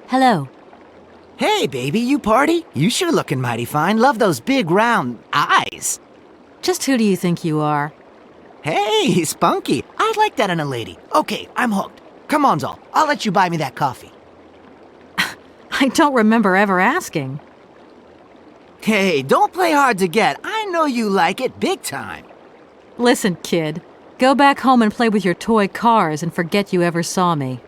Hello. Hey, baby, you party? You sure looking mighty fine. Love those big round eyes. Just who do you think you are? Hey, spunky. I'd like that in a lady. Okay, I'm hooked. Come on, Zol. I'll let you buy me that coffee. I don't remember ever asking. Hey, don't play hard to get. I know you like it big time. Listen, kid. Go back home and play with your toy cars and forget you ever saw me.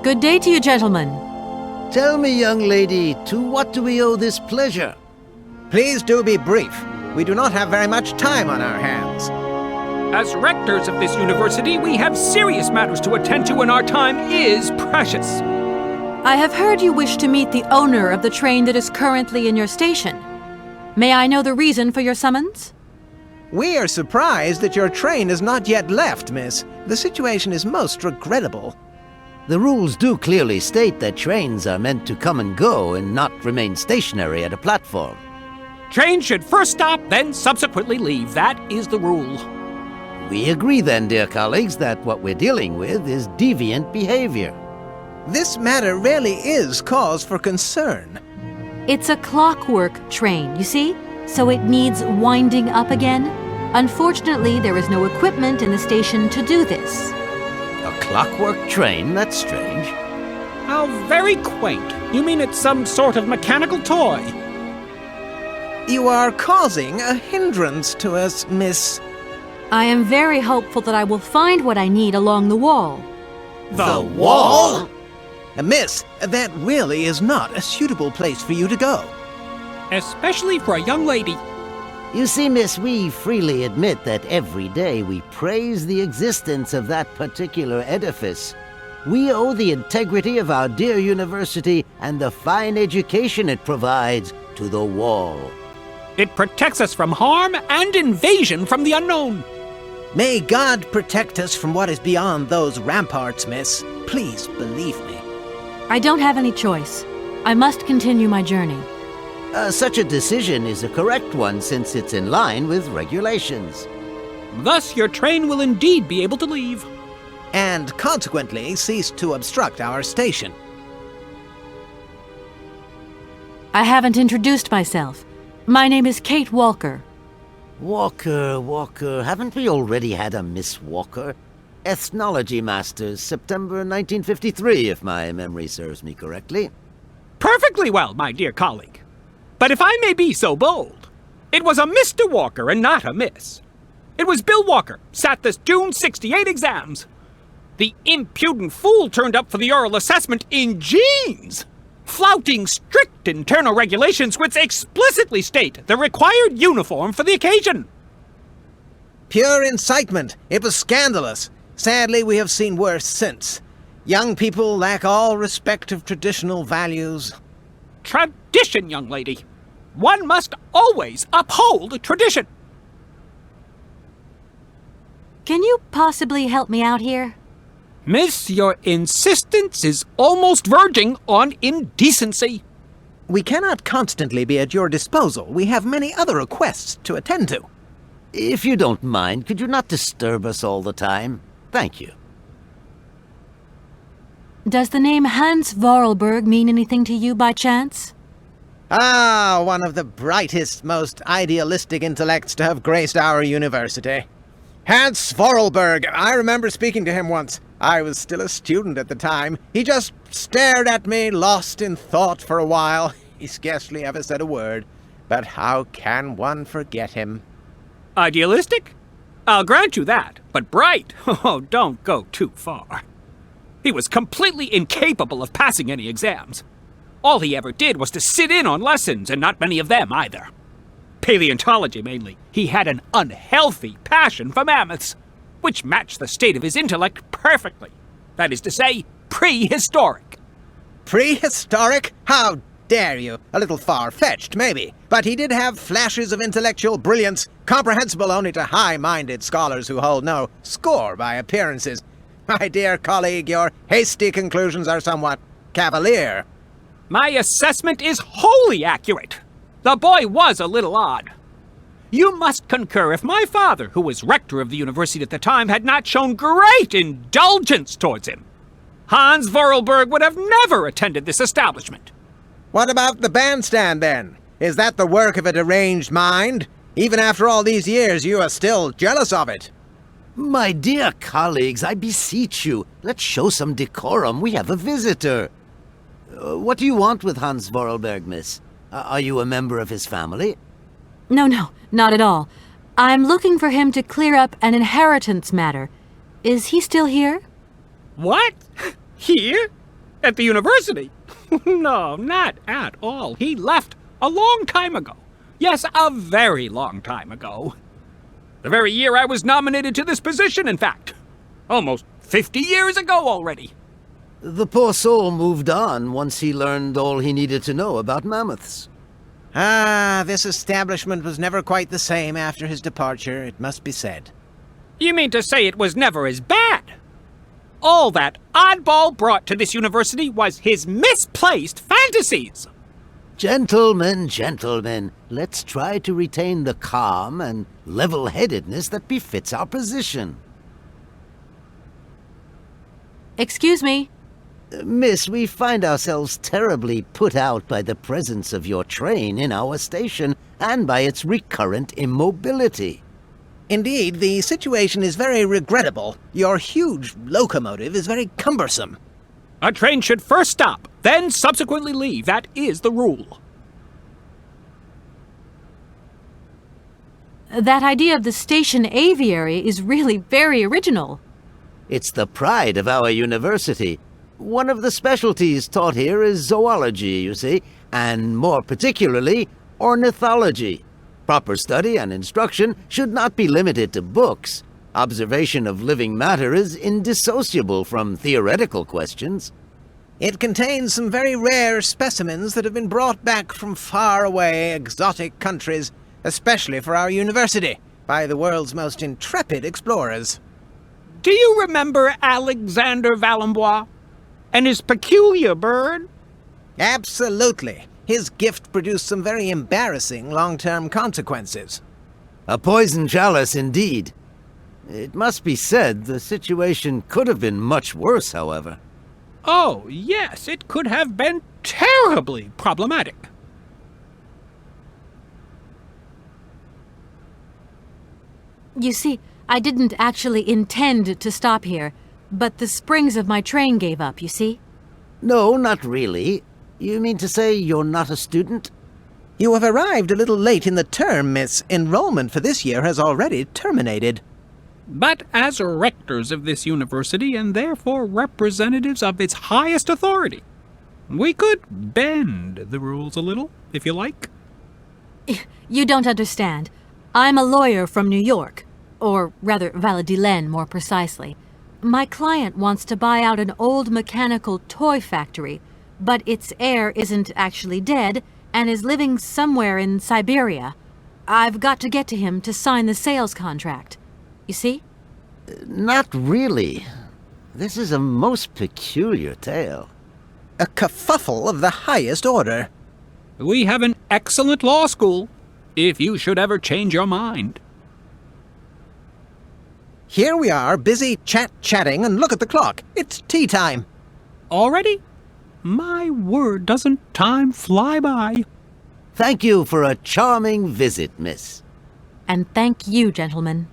Good day to you, gentlemen. Tell me, young lady, to what do we owe this pleasure? Please do be brief. We do not have very much time on our hands. As rectors of this university, we have serious matters to attend to and our time is precious. I have heard you wish to meet the owner of the train that is currently in your station. May I know the reason for your summons? We are surprised that your train has not yet left, miss. The situation is most regrettable. The rules do clearly state that trains are meant to come and go and not remain stationary at a platform. Trains should first stop, then subsequently leave. That is the rule. We agree then, dear colleagues, that what we're dealing with is deviant behavior. This matter really is cause for concern. It's a clockwork train, you see? So it needs winding up again. Unfortunately, there is no equipment in the station to do this. A clockwork train? That's strange. How very quaint. You mean it's some sort of mechanical toy? You are causing a hindrance to us, miss. I am very hopeful that I will find what I need along the wall. The wall? Miss, that really is not a suitable place for you to go. Especially for a young lady. You see, miss, we freely admit that every day we praise the existence of that particular edifice. We owe the integrity of our dear university and the fine education it provides to the wall. It protects us from harm and invasion from the unknown. May God protect us from what is beyond those ramparts, miss. Please believe me. I don't have any choice. I must continue my journey. Such a decision is a correct one since it's in line with regulations. Thus, your train will indeed be able to leave. And consequently cease to obstruct our station. I haven't introduced myself. My name is Kate Walker. Walker, haven't we already had a Miss Walker? Ethnology Masters, September 1953, if my memory serves me correctly. Perfectly well, my dear colleague. But if I may be so bold, it was a Mr. Walker and not a Miss. It was Bill Walker, sat this June 68 exams. The impudent fool turned up for the oral assessment in jeans, flouting strict internal regulations which explicitly state the required uniform for the occasion. Pure incitement. It was scandalous. Sadly, we have seen worse since. Young people lack all respect of traditional values. Tradition, young lady. One must always uphold tradition. Can you possibly help me out here? Miss, your insistence is almost verging on indecency. We cannot constantly be at your disposal. We have many other requests to attend to. If you don't mind, could you not disturb us all the time? Thank you. Does the name Hans Vorarlberg mean anything to you by chance? Ah, one of the brightest, most idealistic intellects to have graced our university. Hans Vorarlberg. I remember speaking to him once. I was still a student at the time. He just stared at me, lost in thought for a while. He scarcely ever said a word. But how can one forget him? Idealistic? I'll grant you that, but bright? Oh, don't go too far. He was completely incapable of passing any exams. All he ever did was to sit in on lessons, and not many of them either. Paleontology, mainly. He had an unhealthy passion for mammoths, which matched the state of his intellect perfectly. That is to say, prehistoric. Prehistoric? How dare you? A little far-fetched, maybe. But he did have flashes of intellectual brilliance, comprehensible only to high-minded scholars who hold no score by appearances. My dear colleague, your hasty conclusions are somewhat cavalier. My assessment is wholly accurate. The boy was a little odd. You must concur if my father, who was rector of the university at the time, had not shown great indulgence towards him. Hans Vorarlberg would have never attended this establishment. What about the bandstand, then? Is that the work of a deranged mind? Even after all these years, you are still jealous of it. My dear colleagues, I beseech you, let's show some decorum. We have a visitor. What do you want with Hans Vorarlberg, miss? Are you a member of his family? No, not at all. I'm looking for him to clear up an inheritance matter. Is he still here? What? Here? At the university? No, not at all. He left a long time ago. Yes, a very long time ago. The very year I was nominated to this position, in fact. Almost 50 years ago already. The poor soul moved on once he learned all he needed to know about mammoths. Ah, this establishment was never quite the same after his departure, it must be said. You mean to say it was never as bad? All that oddball brought to this university was his misplaced fantasies. Gentlemen, let's try to retain the calm and level-headedness that befits our position. Excuse me. Miss, we find ourselves terribly put out by the presence of your train in our station and by its recurrent immobility. Indeed, the situation is very regrettable. Your huge locomotive is very cumbersome. A train should first stop, then subsequently leave. That is the rule. That idea of the station aviary is really very original. It's the pride of our university. One of the specialties taught here is zoology, you see, and more particularly, ornithology. Proper study and instruction should not be limited to books. Observation of living matter is indissociable from theoretical questions. It contains some very rare specimens that have been brought back from far-away, exotic countries, especially for our university, by the world's most intrepid explorers. Do you remember Alexander Valenbois and his peculiar bird? Absolutely. His gift produced some very embarrassing long-term consequences. A poison chalice indeed. It must be said the situation could have been much worse, however. Oh, yes, it could have been terribly problematic. You see, I didn't actually intend to stop here, but the springs of my train gave up, you see? No, not really. You mean to say you're not a student? You have arrived a little late in the term, miss. Enrollment for this year has already terminated. But as rectors of this university, and therefore representatives of its highest authority, we could bend the rules a little, if you like. You don't understand. I'm a lawyer from New York, or rather Valladolid more precisely. My client wants to buy out an old mechanical toy factory, but its heir isn't actually dead and is living somewhere in Syberia. I've got to get to him to sign the sales contract. You see? Not really. This is a most peculiar tale. A kerfuffle of the highest order. We have an excellent law school, if you should ever change your mind. Here we are, busy chatting, and look at the clock. It's tea time. Already? My word, doesn't time fly by? Thank you for a charming visit, miss. And thank you, gentlemen.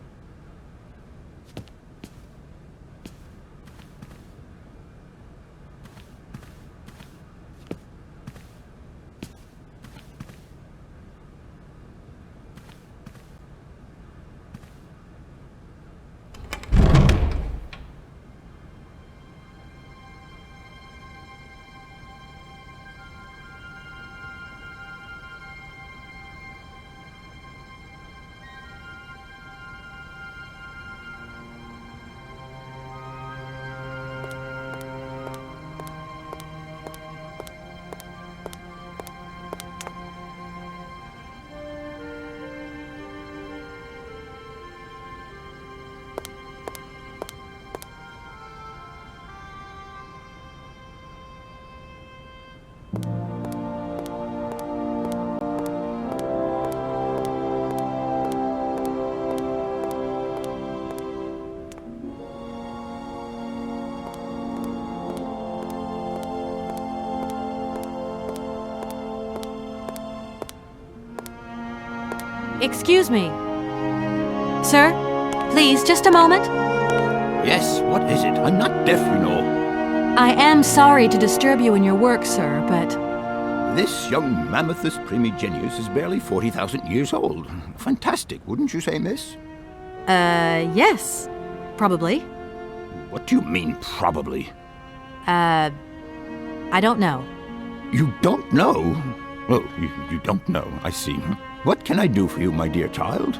Excuse me. Sir, please, just a moment. Yes, what is it? I'm not deaf, you know. I am sorry to disturb you in your work, sir, but... This young Mammothus primigenius is barely 40,000 years old. Fantastic, wouldn't you say, miss? Yes. Probably. What do you mean, probably? I don't know. You don't know? Oh, you don't know, I see. What can I do for you, my dear child?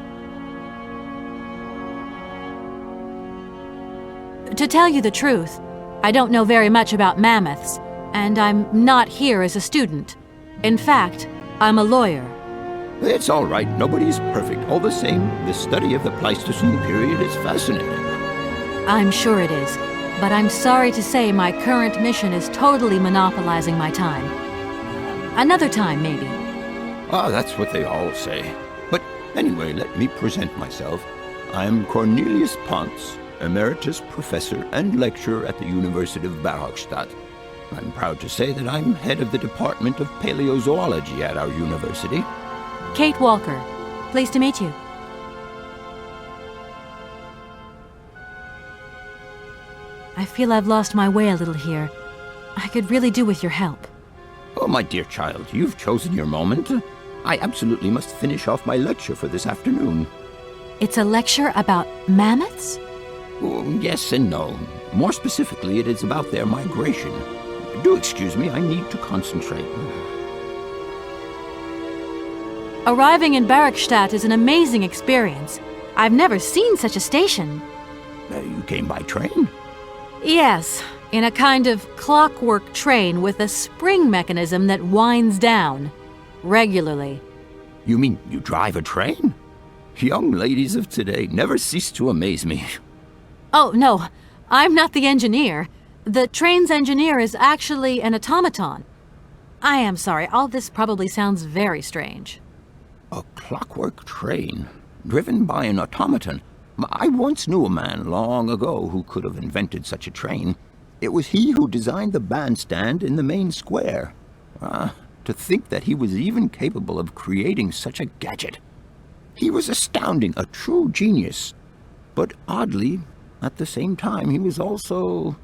To tell you the truth, I don't know very much about mammoths, and I'm not here as a student. In fact, I'm a lawyer. It's all right, nobody's perfect. All the same, the study of the Pleistocene period is fascinating. I'm sure it is, but I'm sorry to say my current mission is totally monopolizing my time. Another time, maybe. Ah, that's what they all say. But anyway, let me present myself. I'm Cornelius Ponce, Emeritus Professor and Lecturer at the University of Barrockstadt. I'm proud to say that I'm head of the Department of Paleozoology at our university. Kate Walker. Pleased to meet you. I feel I've lost my way a little here. I could really do with your help. Oh, my dear child, you've chosen your moment. I absolutely must finish off my lecture for this afternoon. It's a lecture about mammoths? Oh, yes and no. More specifically, it is about their migration. Do excuse me, I need to concentrate. Arriving in Barrockstadt is an amazing experience. I've never seen such a station. You came by train? Yes, in a kind of clockwork train with a spring mechanism that winds down. Regularly. You mean you drive a train? Young ladies of today never cease to amaze me. Oh, no, I'm not the engineer. The train's engineer is actually an automaton. I am sorry, all this probably sounds very strange. A clockwork train, driven by an automaton. I once knew a man long ago who could have invented such a train. It was he who designed the bandstand in the main square. To think that he was even capable of creating such a gadget. He was astounding, a true genius. But oddly, at the same time, he was also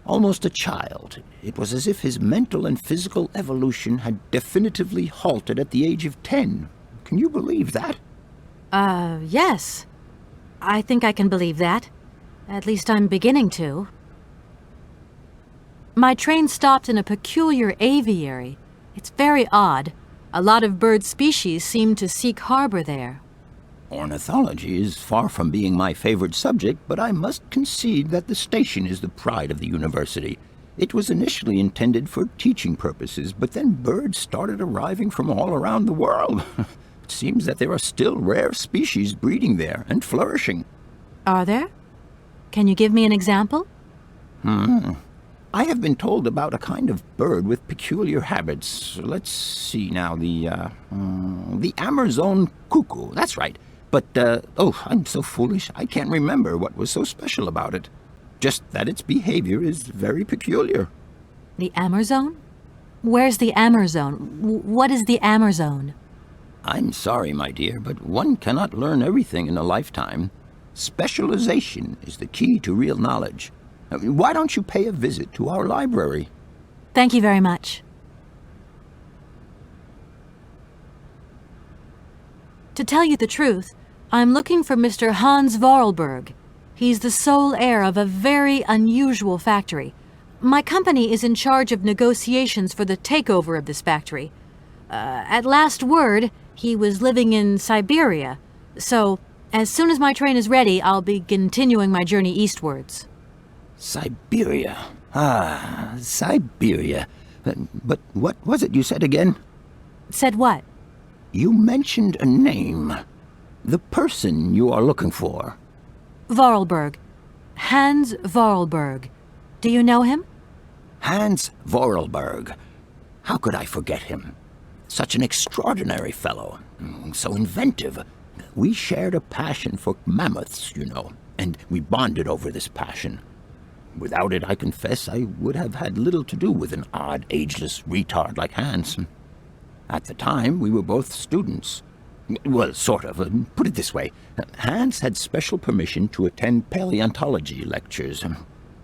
almost a child. It was as if his mental and physical evolution had definitively halted at the age of 10. Can you believe that? Yes. I think I can believe that. At least I'm beginning to. My train stopped in a peculiar aviary. It's very odd. A lot of bird species seem to seek harbor there. Ornithology is far from being my favorite subject, but I must concede that the station is the pride of the university. It was initially intended for teaching purposes, but then birds started arriving from all around the world. It seems that there are still rare species breeding there and flourishing. Are there? Can you give me an example? I have been told about a kind of bird with peculiar habits. Let's see now, the Amazon cuckoo, that's right. But, I'm so foolish, I can't remember what was so special about it. Just that its behavior is very peculiar. The Amazon? Where's the Ammer Zone? What is the Ammer Zone? I'm sorry, my dear, but one cannot learn everything in a lifetime. Specialization is the key to real knowledge. Why don't you pay a visit to our library? Thank you very much. To tell you the truth, I'm looking for Mr. Hans Vorarlberg. He's the sole heir of a very unusual factory. My company is in charge of negotiations for the takeover of this factory. At last word, he was living in Syberia, so as soon as my train is ready, I'll be continuing my journey eastwards. Syberia. Ah, Syberia. But what was it you said again? Said what? You mentioned a name. The person you are looking for. Vorarlberg. Hans Vorarlberg. Do you know him? Hans Vorarlberg. How could I forget him? Such an extraordinary fellow. So inventive. We shared a passion for mammoths, you know, and we bonded over this passion. Without it, I confess, I would have had little to do with an odd, ageless retard like Hans. At the time, we were both students. Well, sort of. Put it this way. Hans had special permission to attend paleontology lectures.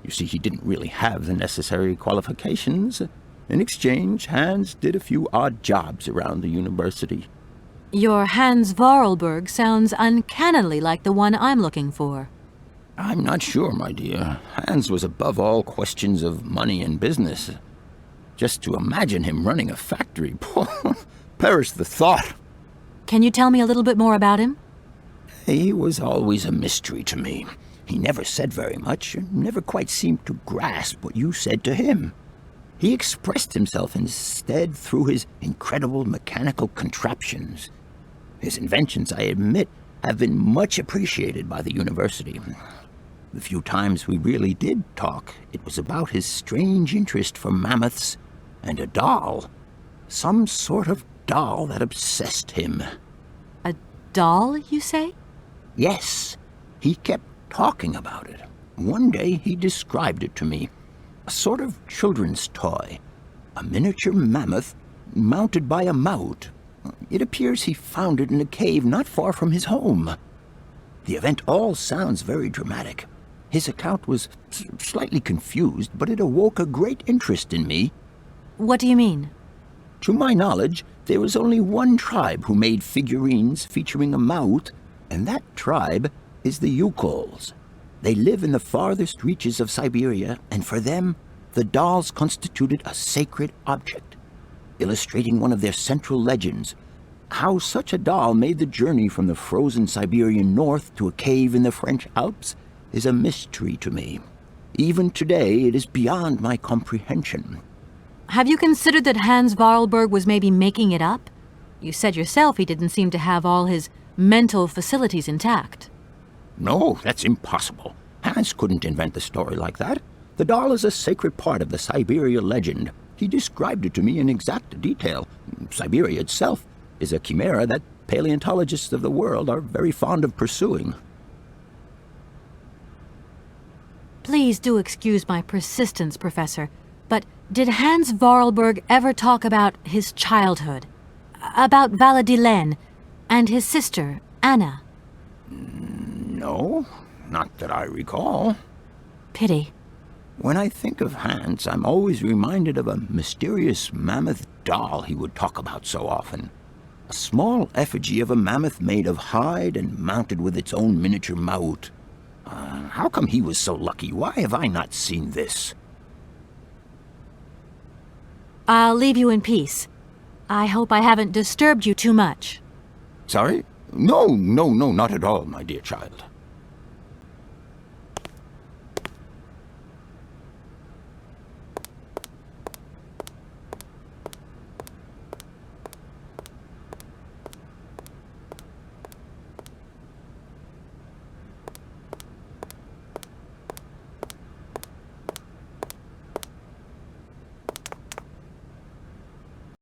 You see, he didn't really have the necessary qualifications. In exchange, Hans did a few odd jobs around the university. Your Hans Vorarlberg sounds uncannily like the one I'm looking for. I'm not sure, my dear. Hans was above all questions of money and business. Just to imagine him running a factory, perish the thought. Can you tell me a little bit more about him? He was always a mystery to me. He never said very much, and never quite seemed to grasp what you said to him. He expressed himself instead through his incredible mechanical contraptions. His inventions, I admit, have been much appreciated by the university. The few times we really did talk, it was about his strange interest for mammoths and a doll. Some sort of doll that obsessed him. A doll, you say? Yes, he kept talking about it. One day he described it to me. A sort of children's toy. A miniature mammoth mounted by a mout. It appears he found it in a cave not far from his home. The event all sounds very dramatic. His account was slightly confused, but it awoke a great interest in me. What do you mean? To my knowledge, there was only one tribe who made figurines featuring a mout, and that tribe is the Yukols. They live in the farthest reaches of Syberia, and for them, the dolls constituted a sacred object, illustrating one of their central legends. How such a doll made the journey from the frozen Siberian north to a cave in the French Alps is a mystery to me. Even today, it is beyond my comprehension. Have you considered that Hans Vorarlberg was maybe making it up? You said yourself he didn't seem to have all his mental facilities intact. No, that's impossible. Hans couldn't invent the story like that. The doll is a sacred part of the Syberia legend. He described it to me in exact detail. Syberia itself is a chimera that paleontologists of the world are very fond of pursuing. Please do excuse my persistence, Professor, but did Hans Vorarlberg ever talk about his childhood? About Valladolid and his sister, Anna? No, not that I recall. Pity. When I think of Hans, I'm always reminded of a mysterious mammoth doll he would talk about so often. A small effigy of a mammoth made of hide and mounted with its own miniature mout. How come he was so lucky? Why have I not seen this? I'll leave you in peace. I hope I haven't disturbed you too much. Sorry? No, not at all, my dear child.